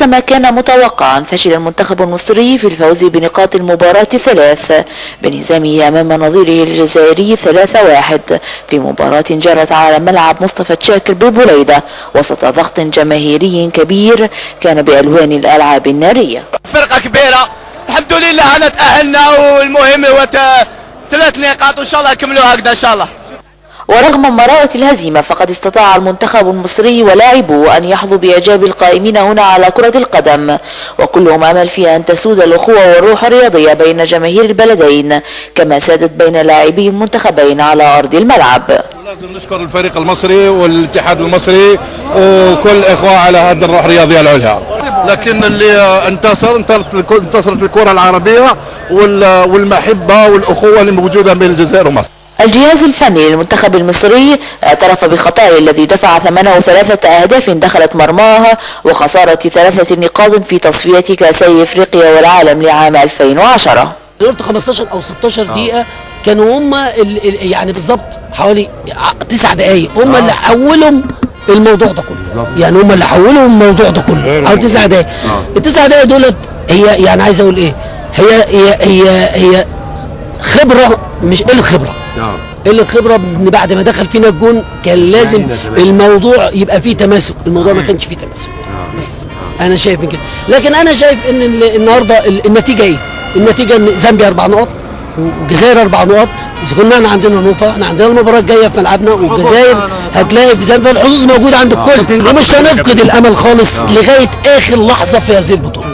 عكس ما كان متوقعا، فشل المنتخب المصري في الفوز بنقاط المباراة الثلاث بانهزامه أمام نظيره الجزائري 3-1 في مباراة جرت على ملعب مصطفى تشاكر ببوليدة وسط ضغط جماهيري كبير كان بألوان الألعاب النارية. فرقة كبيرة الحمد لله أنا تأهلنا، والمهم هو 3 نقاط وإن شاء الله نكملوها هكذا إن شاء الله. ورغم مرارة الهزيمة فقد استطاع المنتخب المصري ولاعبوه أن يحظوا بإعجاب القائمين هنا على كرة القدم، وكلهم أمل في أن تسود الأخوة والروح الرياضية بين جماهير البلدين كما سادت بين لاعبي المنتخبين على أرض الملعب. لازم نشكر الفريق المصري والاتحاد المصري وكل الإخوة على هذه الروح الرياضية العليا، لكن اللي انتصرت الكرة العربية والمحبة والأخوة اللي موجودة بين الجزائر ومصر. الجهاز الفني للمنتخب المصري اعترف بخطأه الذي دفع ثمنه 3 أهداف دخلت مرماها وخسارة 3 نقاط في تصفية كأسي افريقيا والعالم لعام 2010. قلت 15 او 16 دقيقة كانوا هم يعني بالظبط حوالي 9 دقايق هم اللي حولهم الموضوع ده كله، يعني هم اللي حولوا الموضوع ده كله او 9 دقايق. ال9 دقايق دولت هي يعني عايز اقول ايه، هي خبرة، مش قلة خبرة. قلة خبرة ان بعد ما دخل فينا الجون كان لازم الموضوع يبقى فيه تماسك، الموضوع ما كانش فيه تماسك. بس انا شايف من كده، لكن انا شايف ان النهارده النتيجة ايه؟ النتيجة ان زامبيا 4 نقط والجزائر 4 نقط، اذا كنا احنا عندنا نقطة، احنا عندنا المباراة الجاية في ملعبنا والجزائر هتلاقي في زامبيا الحظوظ موجودة عند الكل، ومش هنفقد الامل خالص لغاية اخر لحظة في هذه البطولة.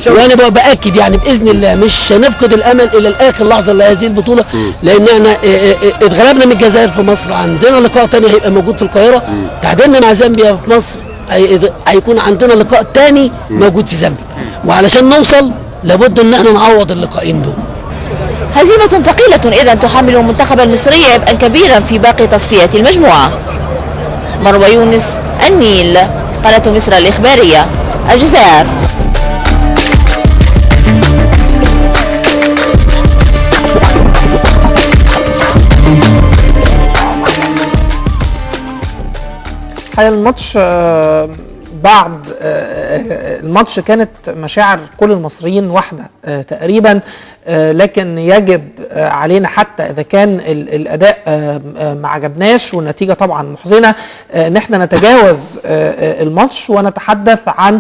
وانا باكد يعني باذن الله مش هنفقد الامل الى الاخر لحظة لهذه البطولة، لان احنا اتغلبنا من الجزائر في مصر، عندنا لقاء تاني هيبقى موجود في القاهرة، تعادلنا مع زامبيا في مصر هيكون عندنا لقاء تاني موجود في زامبيا، وعلشان نوصل لابد ان احنا نعوض اللقاءين دول. هزيمة ثقيلة إذا تحمل المنتخب المصري عبئا كبيرا في باقي تصفية المجموعة. مروى يونس، النيل، قناة مصر الإخبارية، الجزائر. الماتش بعد الماتش كانت مشاعر كل المصريين واحدة تقريبا، لكن يجب علينا حتى إذا كان الأداء ما عجبناش والنتيجة طبعا محزنة ان احنا نتجاوز الماتش ونتحدث عن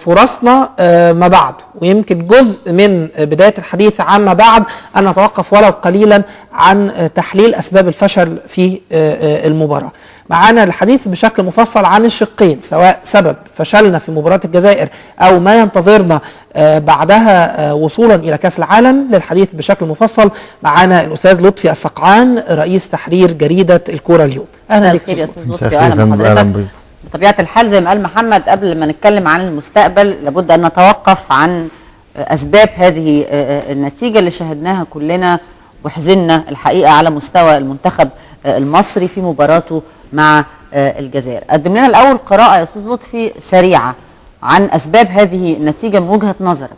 فرصنا ما بعد، ويمكن جزء من بداية الحديث عن ما بعد أن نتوقف ولو قليلا عن تحليل أسباب الفشل في المباراة. معانا الحديث بشكل مفصل عن الشقين، سواء سبب فشلنا في مباراة الجزائر أو ما ينتظرنا بعدها وصولا إلى كأس العالم. للحديث بشكل مفصل معانا الأستاذ لطفي السقعان رئيس تحرير جريدة الكورة اليوم. أهلا بك يا أستاذ لطفي. أهلا بحضرتك. بطبيعة الحال زي ما قال محمد قبل ما نتكلم عن المستقبل لابد أن نتوقف عن أسباب هذه النتيجة اللي شاهدناها كلنا وحزننا الحقيقة على مستوى المنتخب المصري في مباراته مع الجزائر. قدم لنا الأول قراءة يا أستاذ لطفي سريعة عن أسباب هذه النتيجة من وجهة نظرك.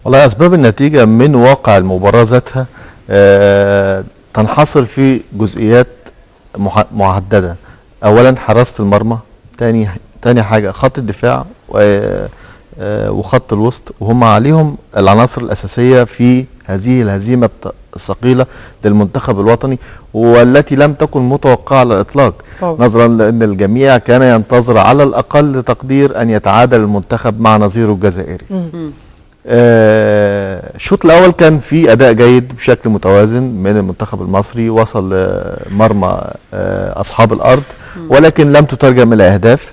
والله أسباب النتيجة من واقع المباراة ذاتها تنحصر في جزئيات محددة. أولا حراسة المرمى، تاني حاجة خط الدفاع وخط الوسط، وهم عليهم العناصر الأساسية في هذه الهزيمة الثقيلة للمنتخب الوطني، والتي لم تكن متوقعة على الإطلاق، نظرا لأن الجميع كان ينتظر على الأقل تقدير أن يتعادل المنتخب مع نظيره الجزائري. الشوط الأول كان في أداء جيد بشكل متوازن من المنتخب المصري، وصل لمرمى أصحاب الأرض ولكن لم تترجم إلى أهداف.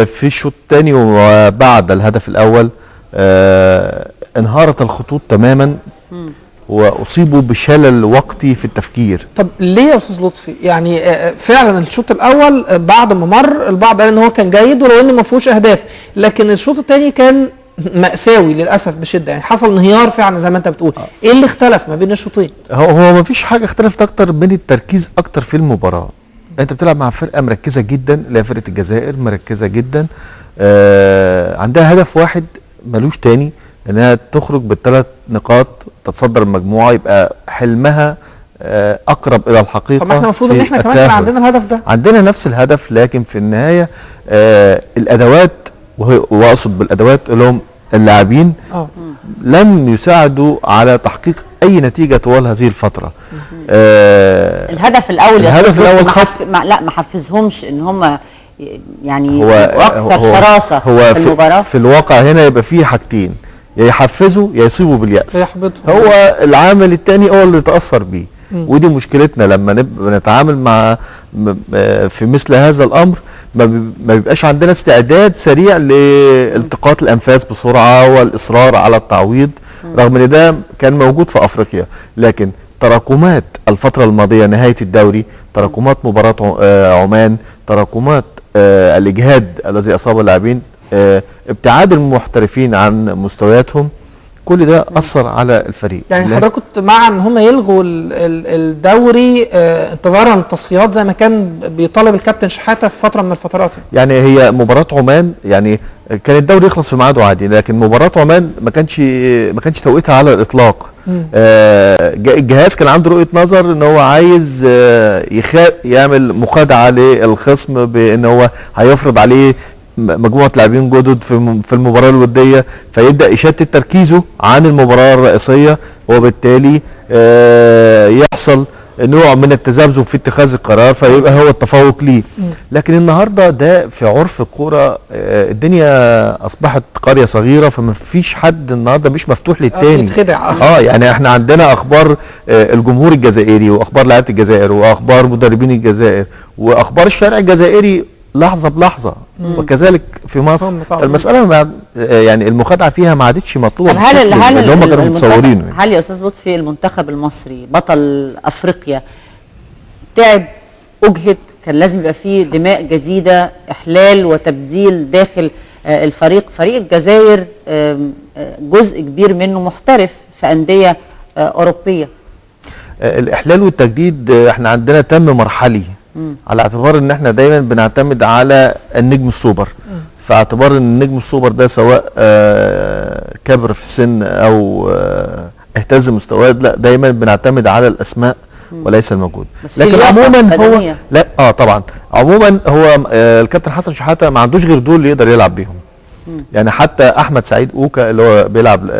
في الشوط الثاني وبعد الهدف الأول انهارت الخطوط تماما واصيبوا بشلل وقتي في التفكير. طب ليه يا استاذ لطفي؟ يعني فعلا الشوط الاول بعد ما مر البعض قال ان هو كان جيد ولو ان ما فيهوش اهداف، لكن الشوط الثاني كان مأساوي للاسف بشده، يعني حصل انهيار فعلا زي ما انت بتقول. ايه اللي اختلف ما بين الشوطين؟ هو ما فيش حاجه اختلفت اكتر من التركيز اكتر في المباراه. انت بتلعب مع فرقه مركزه جدا، اللي هي فرقه الجزائر مركزه جدا، عندها هدف واحد ملوش تاني، انها تخرج بالثلاث نقاط تتصدر المجموعه، يبقى حلمها اقرب الى الحقيقه. طب احنا المفروض ان احنا كمان كان عندنا الهدف ده، عندنا نفس الهدف، لكن في النهايه الادوات واقصد بالادوات اللي هم اللاعبين لم يساعدوا على تحقيق اي نتيجه طوال هذه الفتره. الهدف الاول الهدف الاول ما حفزهمش ان هم يعني هو اكثر شراسه هو في المباراه. في الواقع هنا يبقى فيه حاجتين، يا يحفزوا يا يصيبوا باليأس. يحبطهم. هو العامل الثاني هو اللي يتأثر بيه. ودي مشكلتنا لما نتعامل مع في مثل هذا الامر، ما بيبقاش عندنا استعداد سريع لالتقاط الانفاس بسرعه والاصرار على التعويض، رغم ان ده كان موجود في افريقيا. لكن تراكمات الفتره الماضيه، نهايه الدوري، تراكمات مباراه عمان، تراكمات الاجهاد الذي اصاب اللاعبين، ابتعاد المحترفين عن مستوياتهم، كل ده اثر على الفريق. يعني حضرتك كنت مع ان هم يلغوا الدوري انتظارا للتصفيات زي ما كان بيطالب الكابتن شحاته في فتره من الفترات؟ يعني هي مباراه عمان يعني كان الدوري يخلص في ميعاده عادي، لكن مباراه عمان ما كانش توقيتها على الاطلاق. الجهاز كان عنده رؤيه نظر ان هو عايز يعمل مخادعه للخصم بان هو هيفرض عليه مجموعه لاعبين جدد في المباراه الوديه، فيبدا يشتت تركيزه عن المباراه الرئيسيه، وبالتالي يحصل نوع من التذبذب في اتخاذ القرار، فيبقى هو التفوق ليه. لكن النهارده ده في عرف الكوره الدنيا اصبحت قريه صغيره، فما فيش حد النهارده مش مفتوح للتاني. يعني احنا عندنا اخبار الجمهور الجزائري، واخبار لعيبه الجزائر، واخبار مدربين الجزائر، واخبار الشارع الجزائري لحظه بلحظه، وكذلك في مصر. فالمساله يعني المخادعه فيها ما عادتش مطلوبه. طب هل اللي هم كانوا متصورينه. هل يا استاذ لطفي المنتخب المصري بطل افريقيا تعب، اجهد، كان لازم يبقى فيه دماء جديده، احلال وتبديل داخل الفريق؟ فريق الجزائر جزء كبير منه محترف في انديه اوروبيه. الاحلال والتجديد احنا عندنا تم مرحلي، على اعتبار ان احنا دايما بنعتمد على النجم السوبر، فاعتبار ان النجم السوبر ده سواء كبر في السن او اهتز مستواه، لا دايما بنعتمد على الاسماء وليس الموجود. لكن عموما هو لا طبعا عموما هو الكابتن حسن شحاته ما عندوش غير دول اللي يقدر يلعب بيهم. يعني حتى احمد سعيد اوكا اللي هو بيلعب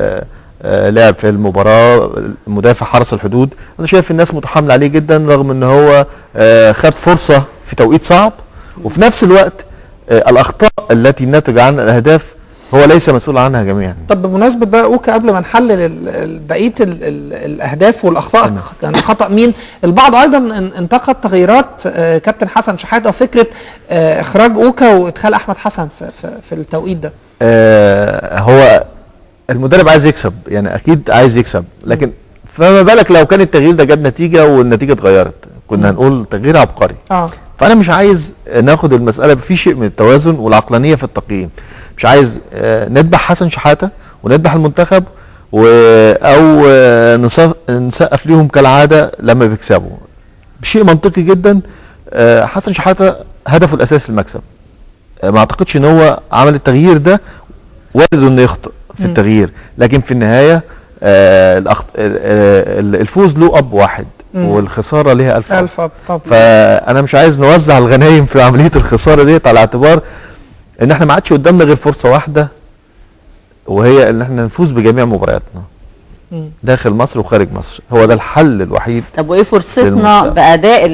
لعب في المباراه مدافع حرس الحدود، انا شايف الناس متحامله عليه جدا، رغم ان هو خد فرصه في توقيت صعب، وفي نفس الوقت الاخطاء التي نتج عنها الاهداف هو ليس مسؤول عنها جميعا. طب بمناسبه بقى اوكا، قبل ما نحلل بقيه الاهداف والاخطاء، كان خطا مين؟ البعض ايضا انتقد تغييرات كابتن حسن شحاته وفكره اخراج اوكا وادخال احمد حسن في التوقيت ده. هو المدرب عايز يكسب، يعني اكيد عايز يكسب، لكن فما بالك لو كان التغيير ده جاب نتيجه والنتيجه اتغيرت، كنا هنقول تغيير عبقري. فانا مش عايز ناخد المساله في شيء من التوازن والعقلانيه في التقييم. مش عايز نذبح حسن شحاته ونذبح المنتخب او نسقف ليهم كالعاده لما بيكسبوا. بشيء منطقي جدا، حسن شحاته هدفه الاساسي المكسب. ما اعتقدش ان هو عمل التغيير ده وارد انه يخطئ في التغيير، لكن في النهايه الفوز له اب واحد والخساره ليها 1000 اب. فانا مش عايز نوزع الغنايم في عمليه الخساره ديت، على اعتبار ان احنا ما عادش قدامنا غير فرصه واحده، وهي ان احنا نفوز بجميع مبارياتنا داخل مصر وخارج مصر. هو ده الحل الوحيد. طب وايه فرصتنا باداء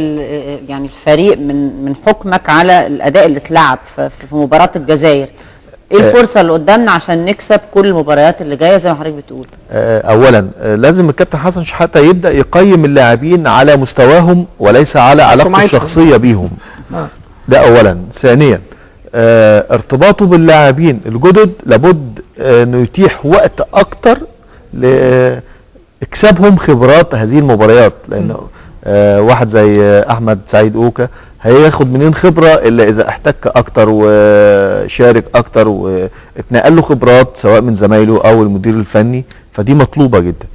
يعني الفريق من حكمك على الاداء اللي اتلعب في مباراه الجزائر؟ ايه الفرصه اللي قدامنا عشان نكسب كل المباريات اللي جايه زي ما حضرتك بتقول؟ اولا لازم الكابتن حسن شحاته يبدا يقيم اللاعبين على مستواهم وليس على علاقته الشخصيه بيهم. ده اولا. ثانيا ارتباطه باللاعبين الجدد لابد انه يتيح وقت اكتر لاكسابهم خبرات هذه المباريات، لانه واحد زي احمد سعيد اوكا هياخد منين خبره الا اذا احتك اكتر وشارك اكتر واتنقل له خبرات سواء من زمايله او المدير الفني، فدي مطلوبه جدا.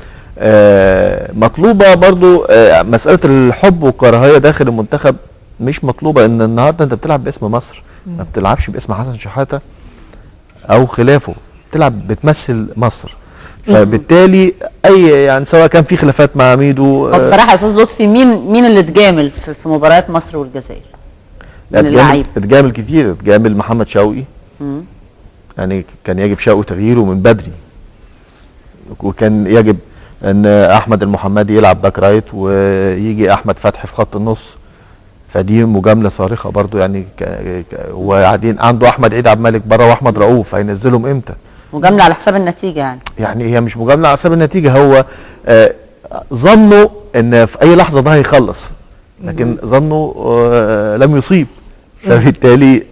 مطلوبه برضو مساله الحب والكراهيه داخل المنتخب مش مطلوبه، ان النهارده انت بتلعب باسم مصر، ما بتلعبش باسم حسن شحاته او خلافه، بتلعب بتمثل مصر. فبالتالي يعني سواء كان في خلافات مع ميدو. بصراحه يا استاذ لطفي مين اللي اتجامل في مباريات مصر والجزائر من اللعيبه؟ اتجامل كتير، اتجامل محمد شوقي، يعني كان يجب شأو تغييره من بدري، وكان يجب ان احمد المحمدي يلعب باك رايت ويجي احمد فتحي في خط النص، فدي مجامله صارخه برضو يعني. وقاعدين عنده احمد عيد عبد الملك بره واحمد رؤوف، هينزلهم امتى؟ مجامله على حساب النتيجه يعني. يعني هي مش مجامله على حساب النتيجه، هو ظنوا ان في اي لحظه ده هيخلص، لكن ظنوا لم يصيب، فبالتالي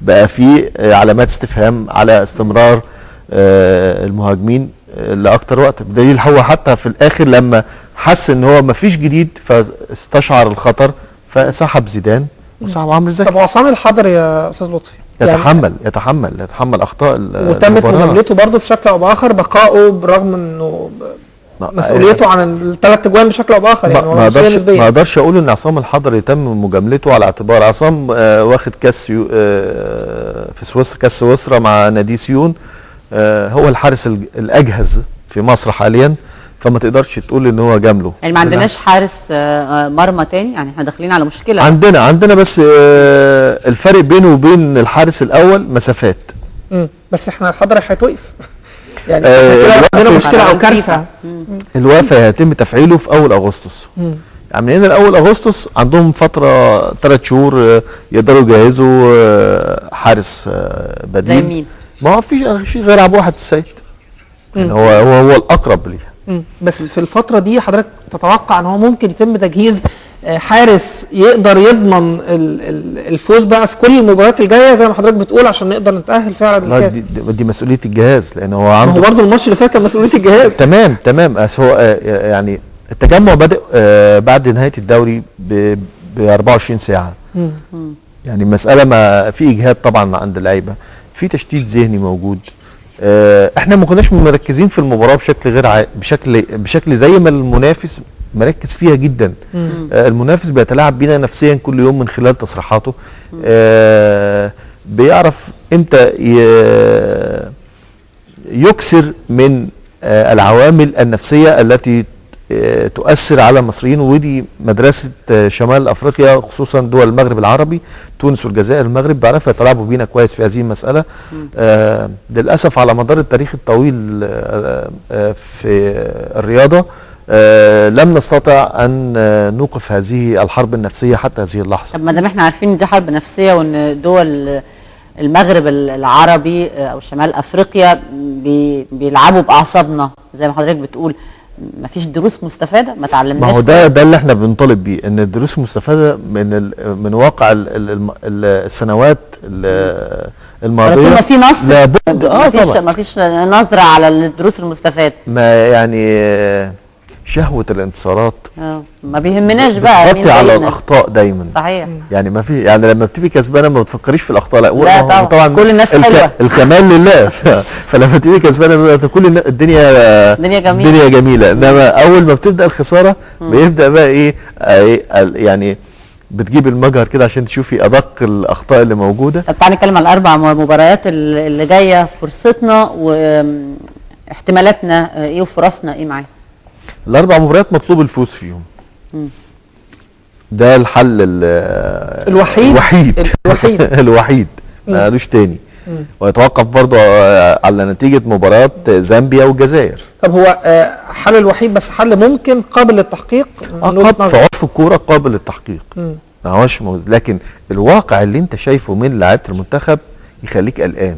بقى في علامات استفهام على استمرار المهاجمين لاكتر وقت. بدليل هو حتى في الاخر لما حس ان هو مفيش جديد فاستشعر الخطر فسحب زيدان وسحب عمرو زكي. طب عصام الحضري يا استاذ لطفي يتحمل اخطاء وتمت مجاملته برضه بشكل او باخر، بقائه برغم انه مسؤوليته عن الثلاث اجوان بشكل او باخر يعني. ما اقدرش اقول ان عصام الحضري تم مجاملته على اعتبار عصام واخد كاس في سويسرا، كاس سويسرا مع نادي سيون، هو الحارس الاجهز في مصر حاليا، فما تقدرش تقول ان هو جامله. يعني ما عندناش حارس مرمى تاني، يعني احنا داخلين على مشكله. عندنا بس الفرق بينه وبين الحارس الاول مسافات. بس احنا الحضري هيتوقف يعني عندنا مشكله او كارثه. الوقف هيتم تفعيله في اول اغسطس. يعني من هنا لاول اغسطس عندهم فتره 3 شهور يقدروا يجهزوا حارس بديل. زي مين؟ ما هو فيش غير عبد الواحد السيد، يعني هو الاقرب ليها. بس في الفتره دي حضرتك تتوقع ان هو ممكن يتم تجهيز حارس يقدر يضمن الفوز بقى في كل المباريات الجايه زي ما حضرتك بتقول عشان نقدر نتاهل فعلا للكاس؟ دي مسؤوليه الجهاز، لان هو عنده. هو برضه الماتش اللي فات كان مسؤوليه الجهاز. تمام بس هو يعني التجمع بدأ بعد نهايه الدوري ب 24 ساعه. يعني المساله ما في اجهاد طبعا عند اللعيبه، في تشتيت ذهني موجود. احنا ما كناش مركزين في المباراه بشكل زي ما المنافس مركز فيها جدا. المنافس بيتلاعب بينا نفسيا كل يوم من خلال تصريحاته. بيعرف امتى يكسر من العوامل النفسيه التي تؤثر على المصريين، ودي مدرسه شمال افريقيا خصوصا دول المغرب العربي، تونس والجزائر المغرب بيعرفوا يتلاعبوا بينا كويس في هذه المساله. للاسف على مدار التاريخ الطويل في الرياضه لم نستطع ان نوقف هذه الحرب النفسيه حتى هذه اللحظه. طب ما دام احنا عارفين ان دي حرب نفسيه وان دول المغرب العربي او شمال افريقيا بيلعبوا باعصابنا زي ما حضرتك بتقول، ما فيش دروس مستفاده؟ ما تعلمناش؟ ما هو ده اللي احنا بنطالب بيه، ان الدروس المستفاده من واقع السنوات الماضيه. ما في نصر لابد طبعا ما فيش نظره على الدروس المستفاده. ما يعني شهوه الانتصارات ما بيهمناش بقى بتغطي على الاخطاء دايما. صحيح. يعني ما في، يعني لما بتبقي كسبانه ما بتفكريش في الاخطاء. لا طبعا كل الناس حلوه الكمال لله فلما تبقي كسبانه كل الدنيا جميله. انما اول ما بتبدا الخساره بيبدا بقى ايه يعني بتجيب المجهر كده عشان تشوفي ادق الاخطاء اللي موجوده. طب تعالى نتكلم على ال4 مباريات اللي جايه، فرصتنا واحتمالاتنا ايه وفرصنا ايه معاها؟ ال4 مباريات مطلوب الفوز فيهم. ده الحل الوحيد مالوش تاني. ويتوقف برضه على نتيجه مباراه زامبيا والجزائر. طب هو حل الوحيد بس حل ممكن قابل للتحقيق؟ في عرف الكوره قابل للتحقيق، ما هوش موجود، لكن الواقع اللي انت شايفه من لعيبه المنتخب يخليك قلقان.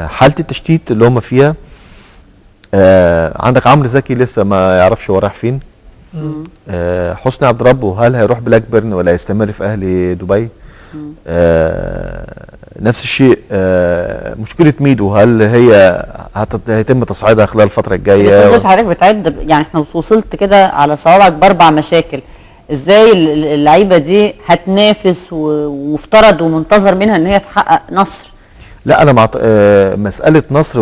حاله التشتيت اللي هم فيها، عندك عمرو زكي لسه ما يعرفش هو رايح فين. حسني عبد ربه هل هيروح بلاك بيرن ولا يستمر في اهلي دبي؟ نفس الشيء مشكله ميدو، هل هي هيتم تصعيدها خلال الفتره الجايه؟ حضرتك بتعد يعني احنا وصلت كده على صوابعك ب4 مشاكل، ازاي اللعيبه دي هتنافس ومفترض ومنتظر منها ان هي تحقق نصر؟ لا انا مع مساله نصر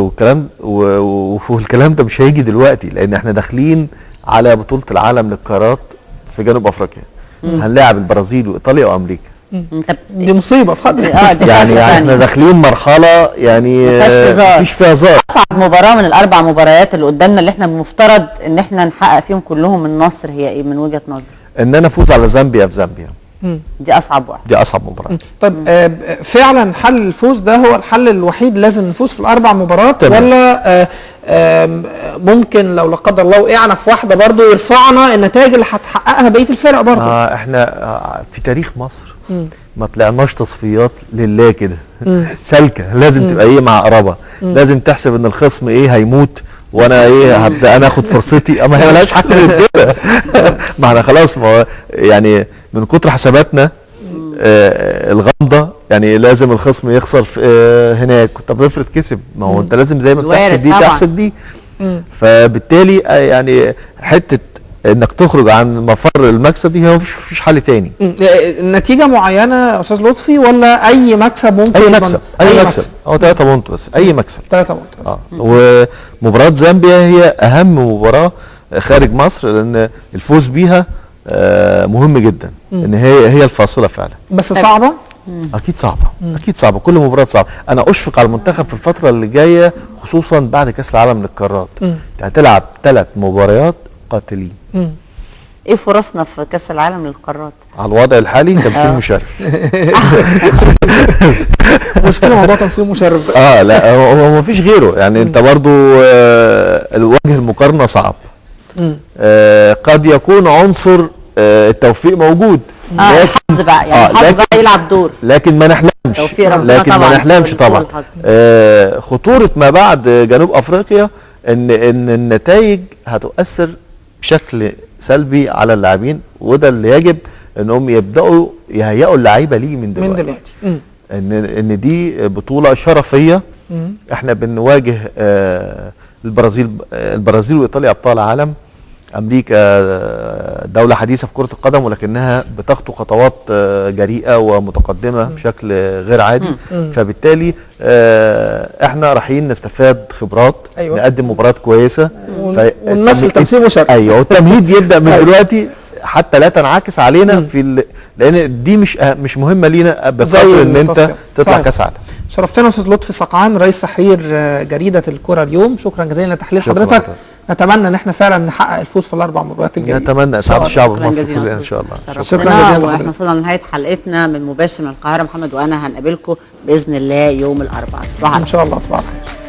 والكلام ده مش هيجي دلوقتي، لان احنا داخلين على بطوله العالم للقارات في جنوب افريقيا. هنلاعب البرازيل وايطاليا وامريكا. دي مصيبه في حد يعني احنا داخلين مرحله يعني مفيش فيها هزار. اصعب مباراه من ال4 مباريات اللي قدامنا اللي احنا المفترض ان احنا نحقق فيهم كلهم النصر هي ايه من وجهه نظرك؟ ان انا افوز على زامبيا في زامبيا. دي اصعب واحده. دي اصعب مباراه. طيب فعلا حل الفوز ده هو الحل الوحيد؟ لازم نفوز في الاربع مباريات ولا ممكن لو لا قدر الله وقعنا في واحده برضو يرفعنا النتائج اللي هتحققها بقيه الفرق برضو؟ احنا في تاريخ مصر ما طلعناش تصفيات لله كده سالكه، لازم تبقى ايه مع قرابه، لازم تحسب ان الخصم ايه هيموت وانا ايه هبدا انا اخد فرصتي. اما هي ملهاش حل غير كده. ما احنا خلاص، ما يعني من كتر حساباتنا الغامضه، يعني لازم الخصم يخسر في هناك. طب افرض كسب، ما هو انت لازم زي ما بتحسب دي تحسب دي. فبالتالي يعني حته انك تخرج عن مفر المكسب دي، هو مفيش حل تاني. نتيجه معينه يا استاذ لطفي ولا اي مكسب ممكن؟ اي مكسب هو 3 بونت بس، اي مكسب 3 بونت. ومباراه زامبيا هي اهم مباراه خارج مصر، لان الفوز بيها مهم جدا، ان هي الفاصله فعلا. بس صعبه؟ اكيد صعبه، اكيد صعبه، كل مباراه صعبه. انا اشفق على المنتخب في الفتره اللي جايه، خصوصا بعد كاس العالم للقارات. هتلعب 3 مباريات قاتلين. ايه فرصنا في كاس العالم للقارات؟ على الوضع الحالي تمثيل مشرف. مشكله موضوع تمثيل مشرف. لا هو مفيش غيره، يعني انت برضو وجه المقارنه صعب. قد يكون عنصر التوفيق موجود، الحظ بقى، يعني الحظ بقى يلعب دور، لكن ما نحلمش طبعا. خطوره ما بعد جنوب افريقيا ان النتائج هتؤثر بشكل سلبي على اللاعبين، وده اللي يجب انهم يبداوا يهيئوا اللعيبه ليه من دلوقتي. ان دي بطوله شرفيه. احنا بنواجه البرازيل وايطاليا ابطال عالم، امريكا دوله حديثه في كره القدم ولكنها بتخطو خطوات جريئه ومتقدمه بشكل غير عادي. فبالتالي احنا رايحين نستفاد خبرات. نقدم مباريات كويسه ونمثل تمثيل مشرف. ايوه، والتمهيد يبدا من دلوقتي حتى لا تنعكس علينا لان دي مش مهمه لينا بقدر ان انت تطلع كاس عالم. شرفتنا استاذ لطفي صقعان رئيس تحرير جريده الكره اليوم، شكرا جزيلا لتحليل حضرتك. نتمنى ان احنا فعلا نحقق الفوز في ال4 مباريات الجايه. نتمنى اسعاد الشعب المصري كله ان شاء الله. شكرا جزيلا. واحنا وصلنا لنهايه حلقتنا من مباشر من القاهره. محمد وانا هنقابلكم باذن الله يوم الاربعاء. ان شاء الله. صباح الخير.